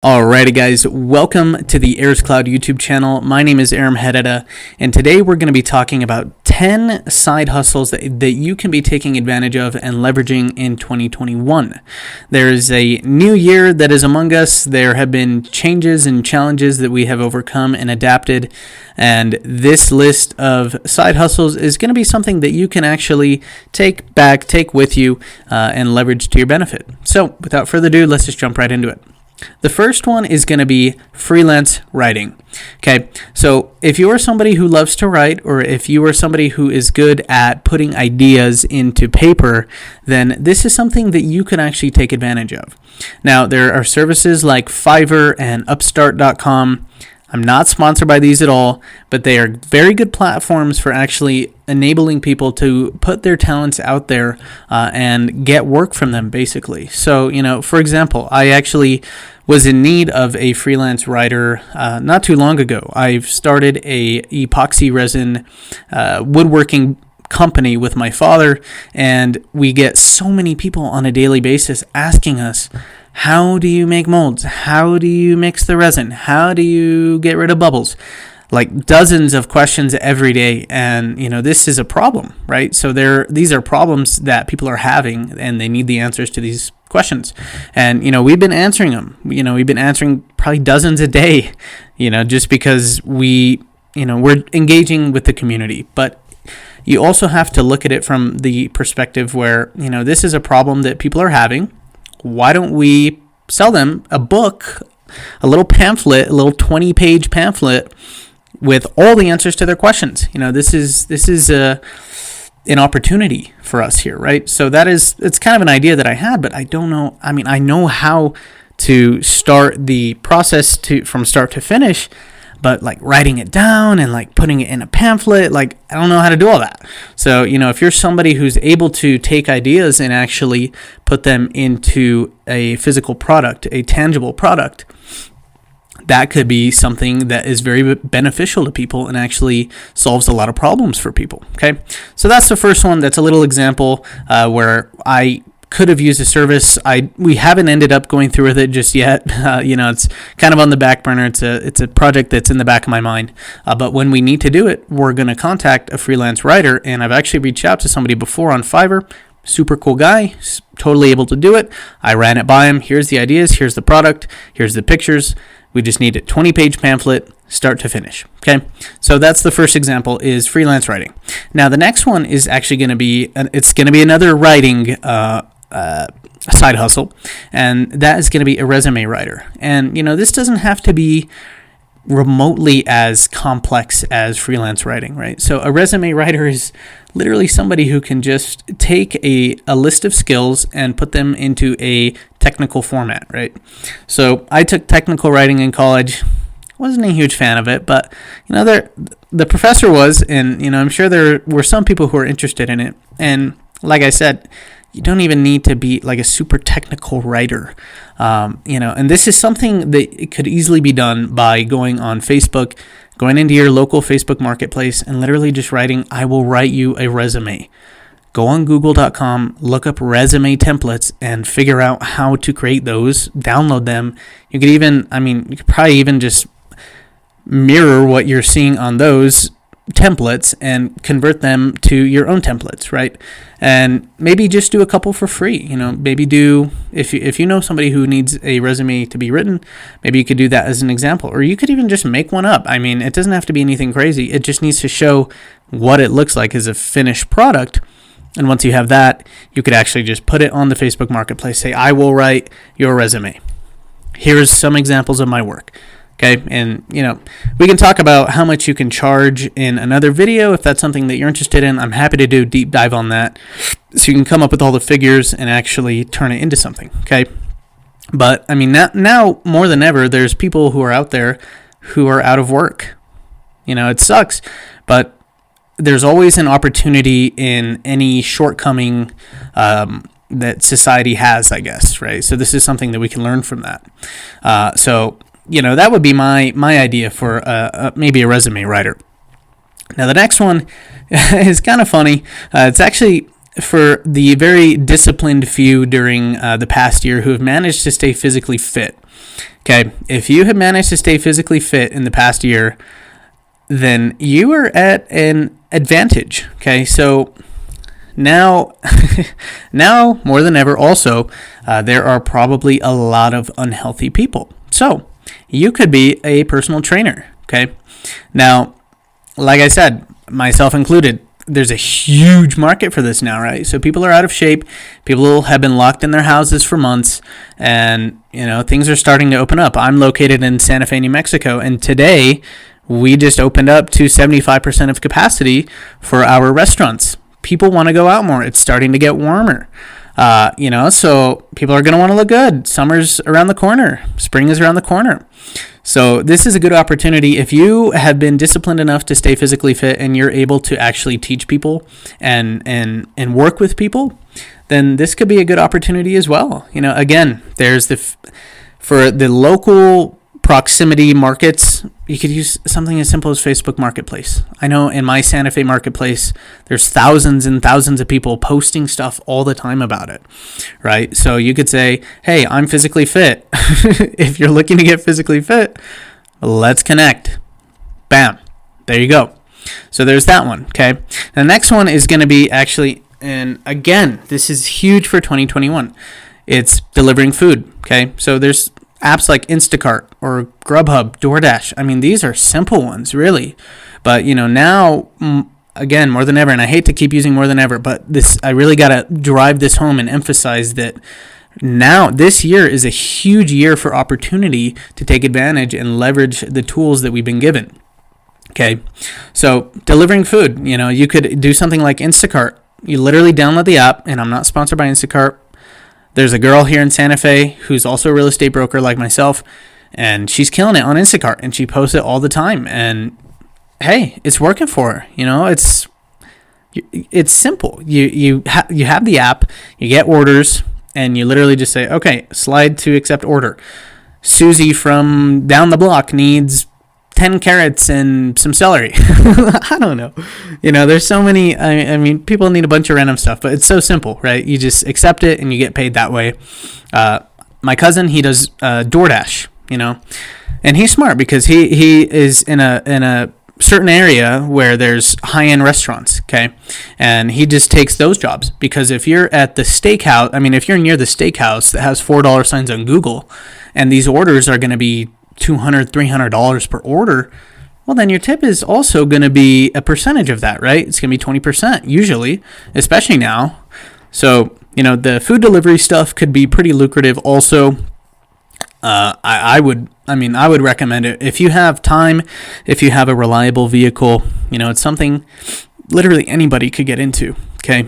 Alrighty guys, welcome to the Airs Cloud YouTube channel. My name is Aram Herrera, and today we're going to be talking about 10 side hustles that you can be taking advantage of and leveraging in 2021. There's a new year that is among us. There have been changes and challenges that we have overcome and adapted, and this list of side hustles is going to be something that you can actually take with you, and leverage to your benefit. So without further ado, let's just jump right into it. The first one is going to be freelance writing. Okay, so if you are somebody who loves to write, or if you are somebody who is good at putting ideas into paper, then this is something that you can actually take advantage of. Now, there are services like Fiverr and Upstart.com. I'm not sponsored by these at all, but they are very good platforms for actually enabling people to put their talents out there and get work from them, basically. So, for example, I actually was in need of a freelance writer not too long ago. I've started a epoxy resin woodworking company with my father, and we get so many people on a daily basis asking us, how do you make molds? How do you mix the resin? How do you get rid of bubbles? Like dozens of questions every day. And, this is a problem, right? So these are problems that people are having, and they need the answers to these questions. And, we've been answering them. We've been answering probably dozens a day, just because we're engaging with the community. But you also have to look at it from the perspective where, this is a problem that people are having. Why don't we sell them a book, a little pamphlet, a little 20-page pamphlet with all the answers to their questions? This is an opportunity for us here, right? So it's kind of an idea that I had, but I don't know. I know how to start the process from start to finish, but like writing it down and like putting it in a pamphlet, like I don't know how to do all that. So, if you're somebody who's able to take ideas and actually put them into a physical product, a tangible product, that could be something that is very beneficial to people and actually solves a lot of problems for people. Okay, so that's the first one. That's a little example where I could have used a service. We haven't ended up going through with it just yet. It's kind of on the back burner. It's a project that's in the back of my mind. But when we need to do it, we're going to contact a freelance writer. And I've actually reached out to somebody before on Fiverr. Super cool guy, totally able to do it. I ran it by him. Here's the ideas. Here's the product. Here's the pictures. We just need a 20-page pamphlet, start to finish. Okay, so that's the first example, is freelance writing. Now the next one is actually going to be another writing side hustle, and that is going to be a resume writer. And this doesn't have to be remotely as complex as freelance writing, right? So a resume writer is literally somebody who can just take a list of skills and put them into a technical format, right? So I took technical writing in college. Wasn't a huge fan of it, but the professor was, and I'm sure there were some people who were interested in it. And like I said, you don't even need to be like a super technical writer, and this is something that could easily be done by going on Facebook, going into your local Facebook marketplace, and literally just writing, I will write you a resume. Go on google.com, look up resume templates, and figure out how to create those, download them. You could probably even just mirror what you're seeing on those templates and convert them to your own templates, right? And maybe just do a couple for free. Maybe do, if you know somebody who needs a resume to be written, maybe you could do that as an example, or you could even just make one up. It doesn't have to be anything crazy. It just needs to show what it looks like as a finished product. And once you have that, you could actually just put it on the Facebook marketplace, say, I will write your resume. Here's some examples of my work. Okay, and we can talk about how much you can charge in another video if that's something that you're interested in. I'm happy to do a deep dive on that, so you can come up with all the figures and actually turn it into something. Okay, but now more than ever, there's people who are out there who are out of work. It sucks, but there's always an opportunity in any shortcoming that society has, I guess, right? So this is something that we can learn from that. So that would be my idea for maybe a resume writer. Now, the next one is kind of funny. It's actually for the very disciplined few during the past year who have managed to stay physically fit. Okay, if you have managed to stay physically fit in the past year, then you are at an advantage. Okay, so now, now more than ever, also, there are probably a lot of unhealthy people. So you could be a personal trainer. Okay, now, like I said, myself included, there's a huge market for this now, right? So people are out of shape. People have been locked in their houses for months, and things are starting to open up. I'm located in Santa Fe, New Mexico, and today we just opened up to 75% of capacity for our restaurants. People want to go out more. It's starting to get warmer. So people are going to want to look good. Summer's around the corner. Spring is around the corner. So this is a good opportunity. If you have been disciplined enough to stay physically fit and you're able to actually teach people and work with people, then this could be a good opportunity as well. Again, there's for the local proximity markets, you could use something as simple as Facebook Marketplace. I know in my Santa Fe Marketplace, there's thousands and thousands of people posting stuff all the time about it, right? So you could say, hey, I'm physically fit. If you're looking to get physically fit, let's connect. Bam. There you go. So there's that one, okay? The next one is going to be actually, and again, this is huge for 2021. It's delivering food, okay? So there's apps like Instacart or Grubhub, DoorDash. I mean, these are simple ones, really. But, now, again, more than ever, and I hate to keep using more than ever, but I really got to drive this home and emphasize that now this year is a huge year for opportunity to take advantage and leverage the tools that we've been given. Okay, so delivering food, you could do something like Instacart. You literally download the app, and I'm not sponsored by Instacart. There's a girl here in Santa Fe who's also a real estate broker like myself, and she's killing it on Instacart, and she posts it all the time. And hey, it's working for her. It's simple. You have the app, you get orders, and you literally just say, okay, slide to accept order. Susie from down the block needs 10 carrots and some celery. I don't know. There's so many. I mean, people need a bunch of random stuff, but it's so simple, right? You just accept it and you get paid that way. My cousin, he does DoorDash, and he's smart because he is in a certain area where there's high-end restaurants, okay? And he just takes those jobs because if you're at the steakhouse, if you're near the steakhouse that has $4 signs on Google, and these orders are going to be $200, $300 per order, well, then your tip is also going to be a percentage of that, right? It's going to be 20% usually, especially now. So, the food delivery stuff could be pretty lucrative also. I would recommend it. If you have time, if you have a reliable vehicle, it's something literally anybody could get into, okay?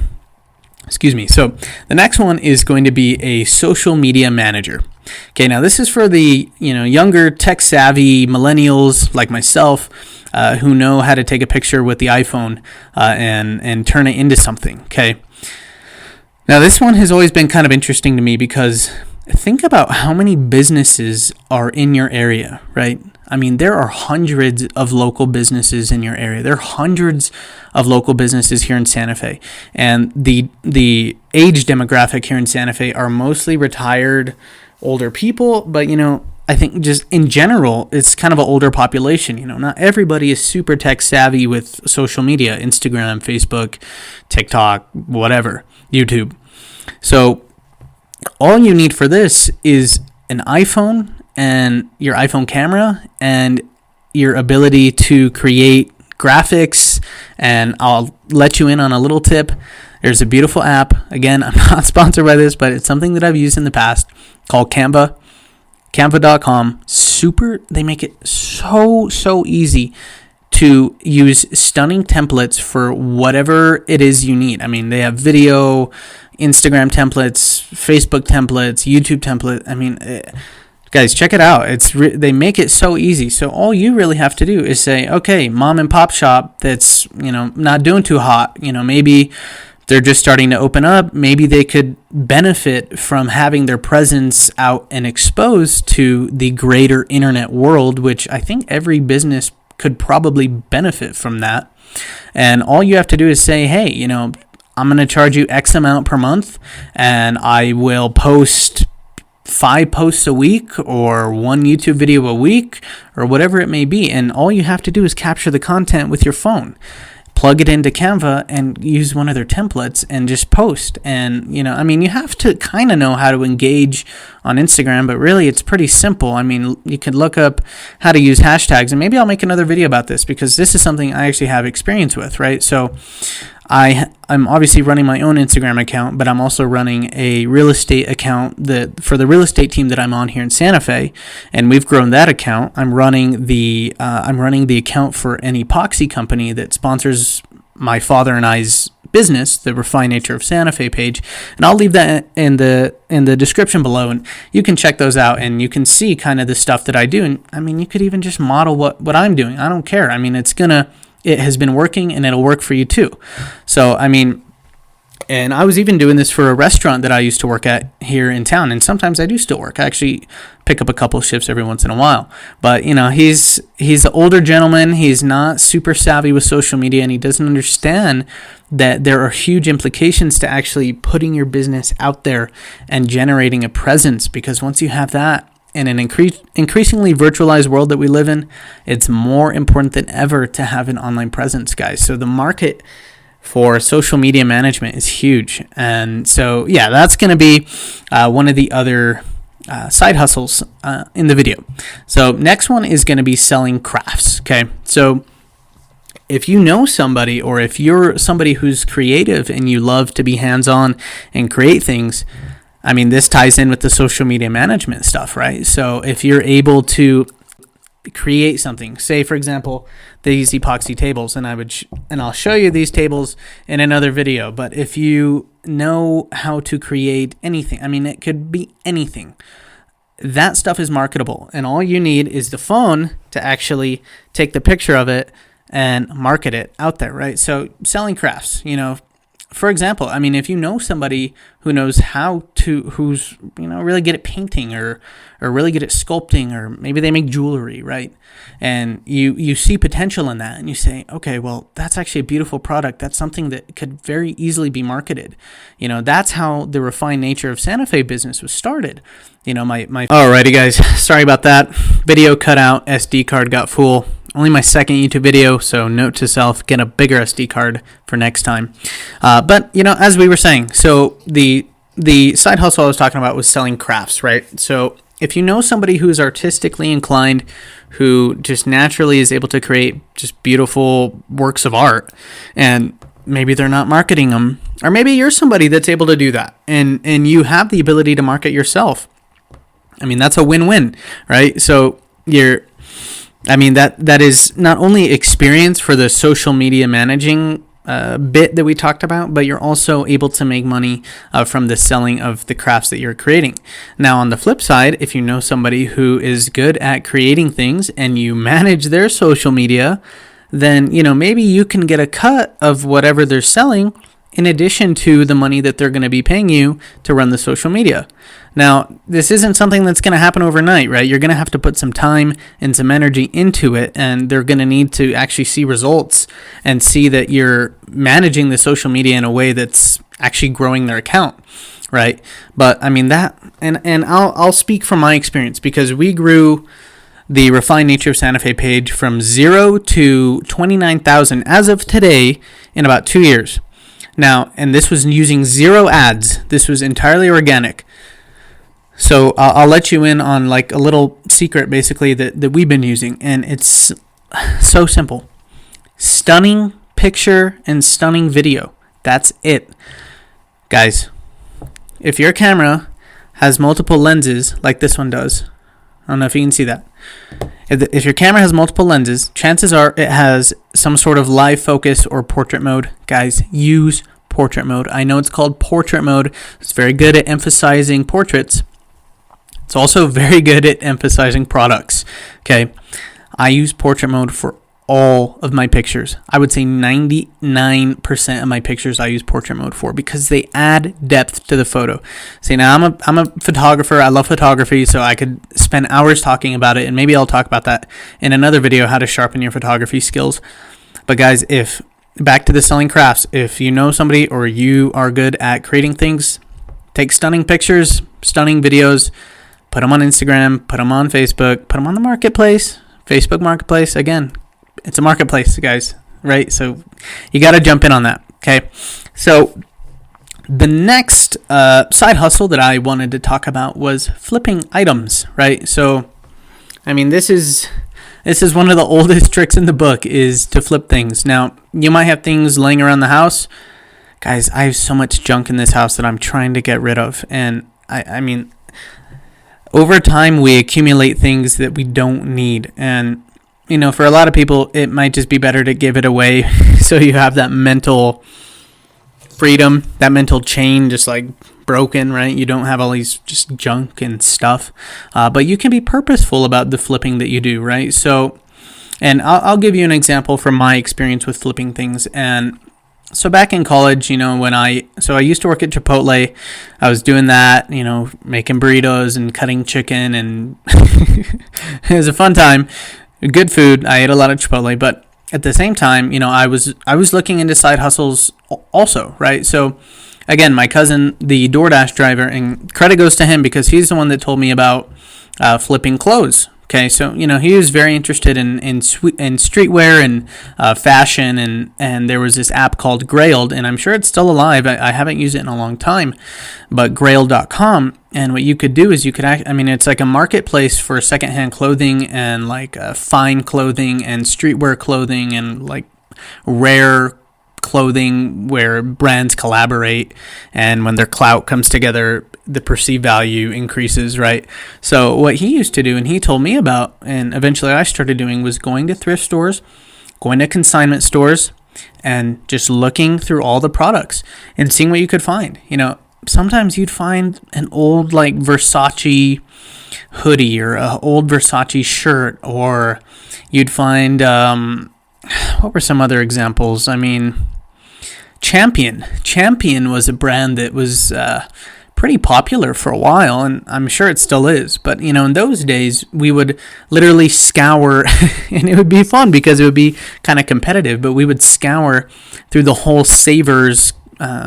Excuse me. So the next one is going to be a social media manager. Okay, now this is for the younger tech-savvy millennials like myself who know how to take a picture with the iPhone and turn it into something, okay? Now this one has always been kind of interesting to me because think about how many businesses are in your area, right? There are hundreds of local businesses in your area. There are hundreds of local businesses here in Santa Fe. And the age demographic here in Santa Fe are mostly retired, older people. But, I think just in general, it's kind of an older population. Not everybody is super tech savvy with social media, Instagram, Facebook, TikTok, whatever, YouTube. So all you need for this is an iPhone and your iPhone camera and your ability to create graphics. And I'll let you in on a little tip. There's a beautiful app. Again, I'm not sponsored by this, but it's something that I've used in the past called Canva. Canva.com. They make it so easy to use stunning templates for whatever it is you need. They have video, Instagram templates, Facebook templates, YouTube template. Guys, check it out. They make it so easy. So all you really have to do is say, okay, mom and pop shop that's, not doing too hot. Maybe they're just starting to open up. Maybe they could benefit from having their presence out and exposed to the greater internet world, which I think every business could probably benefit from that. And all you have to do is say, hey, I'm going to charge you X amount per month, and I will post 5 posts a week or 1 YouTube video a week or whatever it may be. And all you have to do is capture the content with your phone, plug it into Canva and use one of their templates and just post. And, you have to kind of know how to engage on Instagram, but really it's pretty simple. You could look up how to use hashtags, and maybe I'll make another video about this because this is something I actually have experience with, right? So I'm obviously running my own Instagram account, but I'm also running a real estate account for the real estate team that I'm on here in Santa Fe, and we've grown that account. I'm running the account for an epoxy company that sponsors my father and I's business, the Refined Nature of Santa Fe page, and I'll leave that in the description below, and you can check those out, and you can see kind of the stuff that I do. And you could even just model what I'm doing. I don't care. It has been working, and it'll work for you too. So, and I was even doing this for a restaurant that I used to work at here in town, and sometimes I do still work. I actually pick up a couple of shifts every once in a while. But, he's an older gentleman. He's not super savvy with social media, and he doesn't understand that there are huge implications to actually putting your business out there and generating a presence, because once you have that, in an increasingly virtualized world that we live in, it's more important than ever to have an online presence, guys. So the market for social media management is huge. And so, yeah, that's going to be one of the other side hustles in the video. So next one is going to be selling crafts, okay? So if you know somebody, or if you're somebody who's creative and you love to be hands-on and create things, this ties in with the social media management stuff, right? So if you're able to create something, say for example, these epoxy tables, and I'll show you these tables in another video, but if you know how to create anything, it could be anything, that stuff is marketable, and all you need is the phone to actually take the picture of it and market it out there, right? So selling crafts, for example, if you know somebody who knows who's really good at painting or really good at sculpting, or maybe they make jewelry, right? And you see potential in that, and you say, okay, well, that's actually a beautiful product. That's something that could very easily be marketed. That's how the Refined Nature of Santa Fe business was started. Alrighty, guys, sorry about that. Video cut out, SD card got full. Only my second YouTube video, so note to self, get a bigger SD card for next time. But, as we were saying, so the side hustle I was talking about was selling crafts, right? So if you know somebody who's artistically inclined, who just naturally is able to create just beautiful works of art, and maybe they're not marketing them, or maybe you're somebody that's able to do that, and you have the ability to market yourself, that's a win-win, right? So that is not only experience for the social media managing bit that we talked about, but you're also able to make money from the selling of the crafts that you're creating. Now, on the flip side, if you know somebody who is good at creating things and you manage their social media, then, maybe you can get a cut of whatever they're selling in addition to the money that they're going to be paying you to run the social media. Now, this isn't something that's going to happen overnight, right? You're going to have to put some time and some energy into it, and they're going to need to actually see results and see that you're managing the social media in a way that's actually growing their account, right? But I'll speak from my experience, because we grew the Refined Nature of Santa Fe page from 0 to 29,000 as of today in about 2 years. Now, and this was using 0 ads. This was entirely organic. So I'll let you in on like a little secret, basically, that we've been using. And it's so simple. Stunning picture and stunning video. That's it. Guys, if your camera has multiple lenses like this one does, I don't know if you can see that. If your camera has multiple lenses, chances are it has some sort of live focus or portrait mode. Guys, use portrait mode. I know it's called portrait mode. It's very good at emphasizing portraits. It's also very good at emphasizing products. Okay, I use portrait mode for all of my pictures. I would say 99% of my pictures I use portrait mode for, because they add depth to the photo. See, now I'm a photographer. I love photography, so I could spend hours talking about it, and maybe I'll talk about that in another video, how to sharpen your photography skills. But guys, back to the selling crafts, if you know somebody or you are good at creating things, take stunning pictures, stunning videos, put them on Instagram, put them on Facebook, put them on the marketplace, Facebook Marketplace. Again, it's a marketplace, guys, right? So you got to jump in on that, okay? So the next side hustle that I wanted to talk about was flipping items, right? So, I mean, this is one of the oldest tricks in the book, is to flip things. Now, you might have things laying around the house. Guys, I have so much junk in this house that I'm trying to get rid of. And I mean, over time, we accumulate things that we don't need. And, you know, for a lot of people, it might just be better to give it away so you have that mental freedom, that mental chain just like broken, right? You don't have all these just junk and stuff. But you can be purposeful about the flipping that you do, right? So, and I'll give you an example from my experience with flipping things. And so back in college, you know, I used to work at Chipotle. I was doing that, you know, making burritos and cutting chicken, and it was a fun time. Good food. I ate a lot of Chipotle, but at the same time, you know, I was looking into side hustles also, right? So again, my cousin, the DoorDash driver, and credit goes to him because he's the one that told me about flipping clothes. Okay, so, you know, he was very interested in streetwear and fashion, and there was this app called Grailed, and I'm sure it's still alive. I haven't used it in a long time, but Grailed.com, and what you could do is it's like a marketplace for secondhand clothing and like fine clothing and streetwear clothing and like rare clothing where brands collaborate, and when their clout comes together, the perceived value increases, right? So what he used to do, and he told me about, and eventually I started doing, was going to thrift stores, going to consignment stores, and just looking through all the products and seeing what you could find. You know, sometimes you'd find an old like Versace hoodie or an old Versace shirt, or you'd find what were some other examples? I mean, Champion was a brand that was pretty popular for a while, and I'm sure it still is. But, you know, in those days, we would literally scour, and it would be fun because it would be kind of competitive, but we would scour through the whole Savers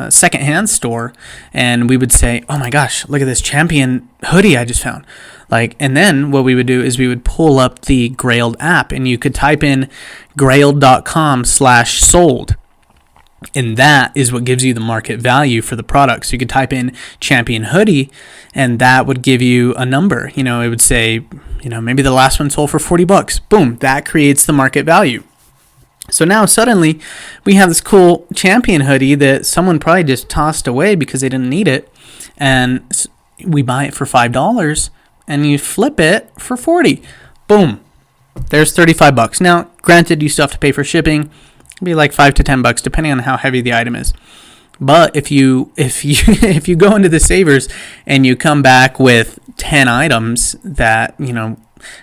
secondhand store, and we would say, oh my gosh, look at this Champion hoodie I just found. Like, and then what we would do is we would pull up the Grailed app, and you could type in grailed.com/sold. And that is what gives you the market value for the product. So you could type in Champion hoodie, and that would give you a number. You know, it would say, you know, maybe the last one sold for $40. Boom, that creates the market value. So now suddenly we have this cool Champion hoodie that someone probably just tossed away because they didn't need it, and we buy it for $5, and you flip it for $40. Boom, there's $35. Now, granted, you still have to pay for shipping. It'd be like $5 to $10 depending on how heavy the item is. But if you if you go into the Savers and you come back with 10 items that, you know,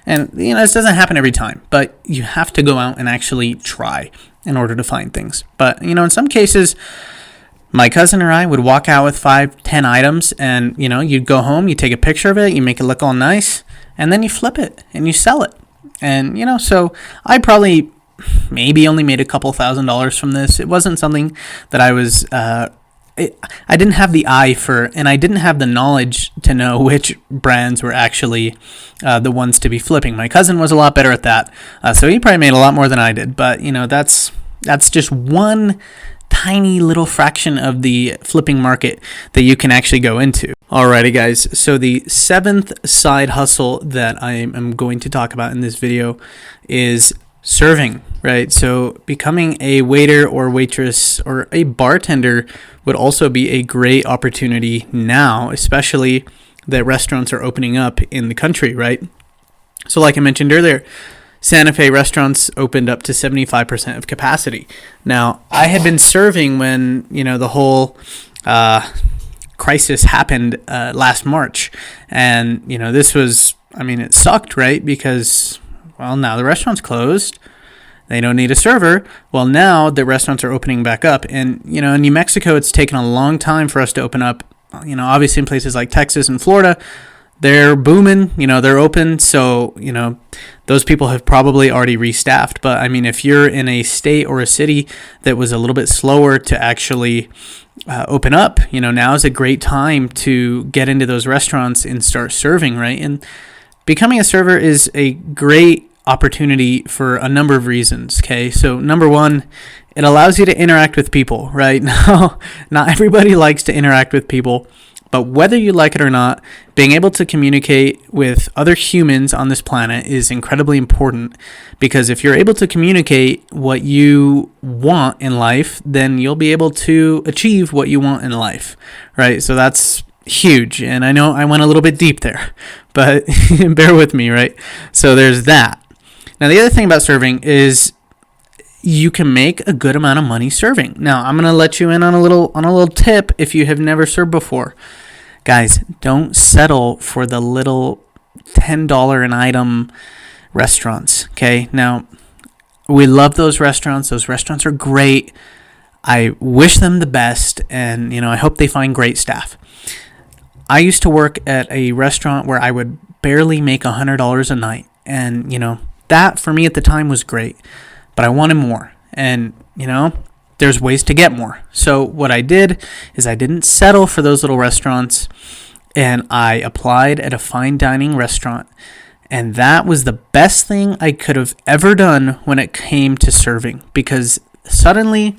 and you know, this doesn't happen every time, but you have to go out and actually try in order to find things. But, you know, in some cases, my cousin or I would walk out with 5-10 items, and, you know, you'd go home, you take a picture of it, you make it look all nice, and then you flip it and you sell it. And, you know, so I probably maybe only made a couple $1,000s from this. It wasn't something that I was, I didn't have the eye for, and I didn't have the knowledge to know which brands were actually the ones to be flipping. My cousin was a lot better at that, so he probably made a lot more than I did. But, you know, that's just one tiny little fraction of the flipping market that you can actually go into. Alrighty, guys, so the 7th side hustle that I am going to talk about in this video is serving, right? So becoming a waiter or waitress or a bartender would also be a great opportunity now, especially that restaurants are opening up in the country, right? So like I mentioned earlier, Santa Fe restaurants opened up to 75% of capacity. Now, I had been serving when, you know, the whole crisis happened last March. And, you know, this was, I mean, it sucked, right? Because, well, now the restaurant's closed. They don't need a server. Well, now the restaurants are opening back up. And, you know, in New Mexico, it's taken a long time for us to open up. You know, obviously in places like Texas and Florida, they're booming, they're open. So, those people have probably already restaffed. But I mean, if you're in a state or a city that was a little bit slower to actually open up, now is a great time to get into those restaurants and start serving, right? And becoming a server is a great opportunity for a number of reasons. Okay, so number one, it allows you to interact with people, right? Now, not everybody likes to interact with people, but whether you like it or not, being able to communicate with other humans on this planet is incredibly important, because if you're able to communicate what you want in life, then you'll be able to achieve what you want in life, right? So that's huge. And I know I went a little bit deep there, but bear with me, right? So there's that. Now, the other thing about serving is you can make a good amount of money serving. Now, I'm going to let you in on a little tip if you have never served before. Guys, don't settle for the little $10 an item restaurants, okay? Now, we love those restaurants. Those restaurants are great. I wish them the best, and I hope they find great staff. I used to work at a restaurant where I would barely make $100 a night, and that for me at the time was great, but I wanted more, and there's ways to get more. So what I did is I didn't settle for those little restaurants, and I applied at a fine dining restaurant, and that was the best thing I could have ever done when it came to serving, because suddenly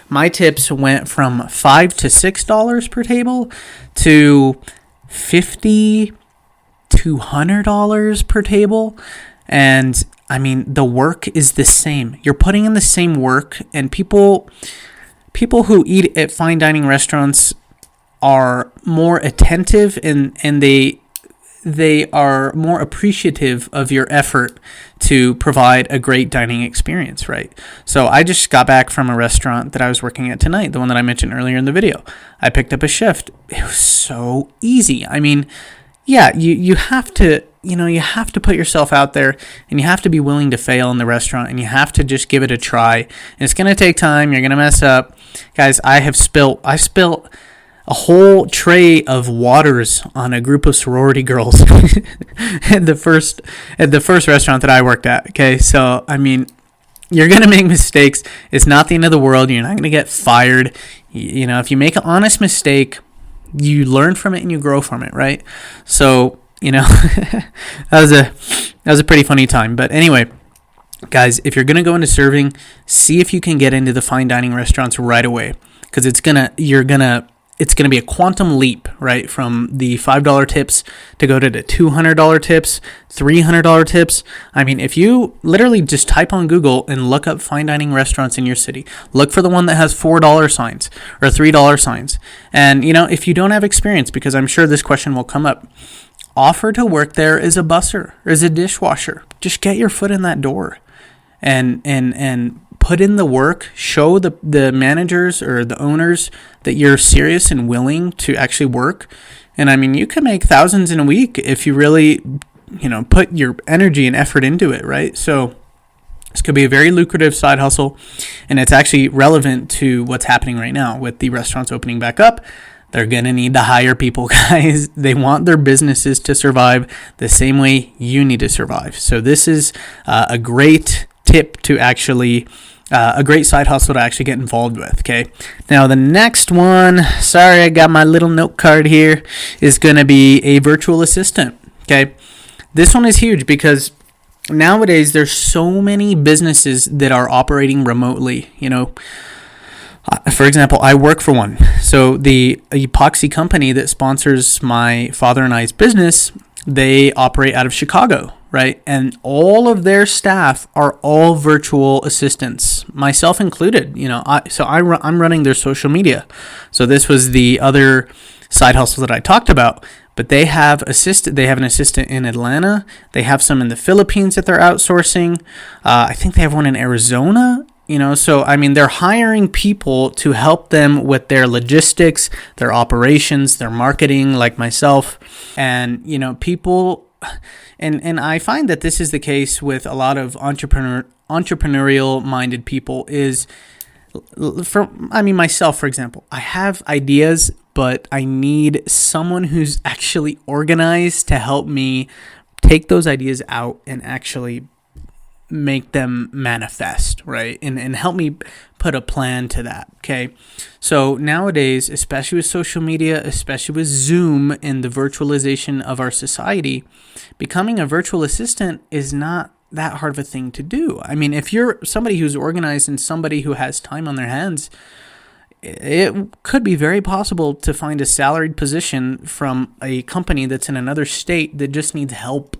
my tips went from $5 to $6 per table to $50 to $100 per table. And I mean, the work is the same. You're putting in the same work, and people who eat at fine dining restaurants are more attentive, and they are more appreciative of your effort to provide a great dining experience, right? So I just got back from a restaurant that I was working at tonight, the one that I mentioned earlier in the video. I picked up a shift. It was so easy. I mean, yeah, you have to, you have to put yourself out there, and you have to be willing to fail in the restaurant, and you have to just give it a try. And it's going to take time. You're going to mess up. Guys, I spilt a whole tray of waters on a group of sorority girls at the first restaurant that I worked at. Okay, so I mean, you're gonna make mistakes. It's not the end of the world. You're not gonna get fired. If you make an honest mistake, you learn from it and you grow from it, right? So that was a pretty funny time. But anyway, guys, if you're gonna go into serving, see if you can get into the fine dining restaurants right away, because it's gonna be a quantum leap, right? From the $5 tips to go to the $200 tips, $300 tips. I mean, if you literally just type on Google and look up fine dining restaurants in your city, look for the one that has $4 signs or $3 signs. And, if you don't have experience, because I'm sure this question will come up, offer to work there as a busser or as a dishwasher. Just get your foot in that door and put in the work, show the managers or the owners that you're serious and willing to actually work. And I mean, you can make thousands in a week if you really, put your energy and effort into it, right? So this could be a very lucrative side hustle, and it's actually relevant to what's happening right now with the restaurants opening back up. They're going to need to hire people, guys. They want their businesses to survive the same way you need to survive. So this is a great tip to actually a great side hustle to actually get involved with, okay? Now, the next one, sorry, I got my little note card here, is going to be a virtual assistant, okay? This one is huge because nowadays there's so many businesses that are operating remotely, For example, I work for one. So the epoxy company that sponsors my father and I's business, they operate out of Chicago, right? And all of their staff are all virtual assistants, myself included. I'm running their social media. So this was the other side hustle that I talked about. But they have an assistant in Atlanta. They have some in the Philippines that they're outsourcing. I think they have one in Arizona. So I mean, they're hiring people to help them with their logistics, their operations, their marketing, like myself, and people. And I find that this is the case with a lot of entrepreneurial minded people. Myself, for example, I have ideas, but I need someone who's actually organized to help me take those ideas out and actually make them manifest, right? And help me put a plan to that, okay? So nowadays, especially with social media, especially with Zoom and the virtualization of our society, becoming a virtual assistant is not that hard of a thing to do. I mean, if you're somebody who's organized and somebody who has time on their hands, it could be very possible to find a salaried position from a company that's in another state that just needs help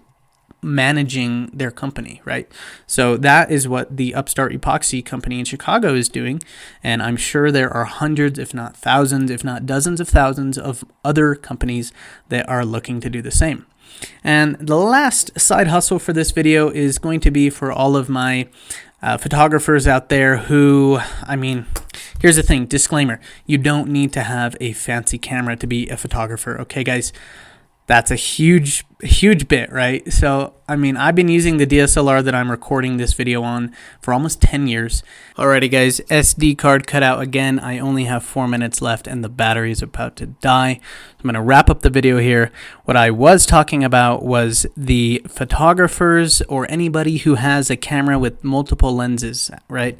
managing their company, right? So that is what the Upstart Epoxy company in Chicago is doing, and I'm sure there are hundreds, if not thousands, if not dozens of thousands of other companies that are looking to do the same. And the last side hustle for this video is going to be for all of my photographers out there who, I mean, here's the thing, disclaimer, you don't need to have a fancy camera to be a photographer, okay guys? That's a huge bit, right? So, I mean, I've been using the DSLR that I'm recording this video on for almost 10 years. Alrighty, guys, SD card cut out again. I only have 4 minutes left and the battery is about to die. I'm going to wrap up the video here. What I was talking about was the photographers or anybody who has a camera with multiple lenses, right?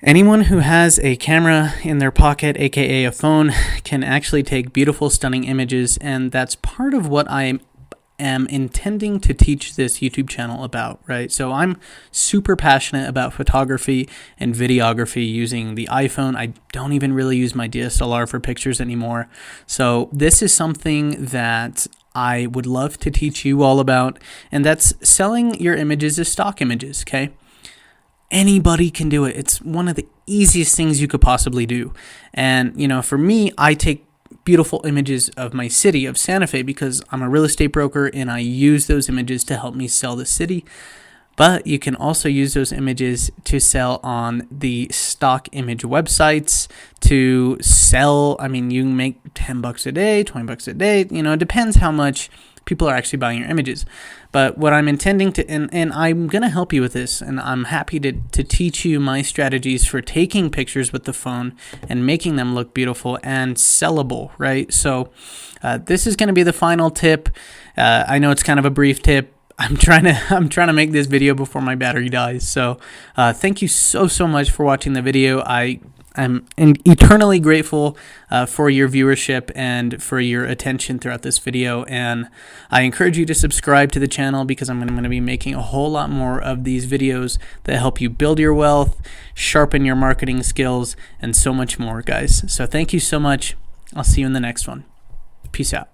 Anyone who has a camera in their pocket, aka a phone, can actually take beautiful, stunning images, and that's part of what I am intending to teach this YouTube channel about, right? So I'm super passionate about photography and videography using the iPhone. I don't even really use my DSLR for pictures anymore. So this is something that I would love to teach you all about, and that's selling your images as stock images, okay? Anybody can do it. It's one of the easiest things you could possibly do. And, you know, for me, I take beautiful images of my city, of Santa Fe, because I'm a real estate broker and I use those images to help me sell the city. But you can also use those images to sell on the stock image websites, to sell, I mean, you can make 10 bucks a day, 20 bucks a day, you know, it depends how much people are actually buying your images. But what I'm intending to, and I'm going to help you with this, and I'm happy to teach you my strategies for taking pictures with the phone and making them look beautiful and sellable, right? So this is going to be the final tip. I know it's kind of a brief tip. I'm trying to make this video before my battery dies. So thank you so much for watching the video. I'm eternally grateful for your viewership and for your attention throughout this video, and I encourage you to subscribe to the channel because I'm going to be making a whole lot more of these videos that help you build your wealth, sharpen your marketing skills, and so much more, guys. So thank you so much. I'll see you in the next one. Peace out.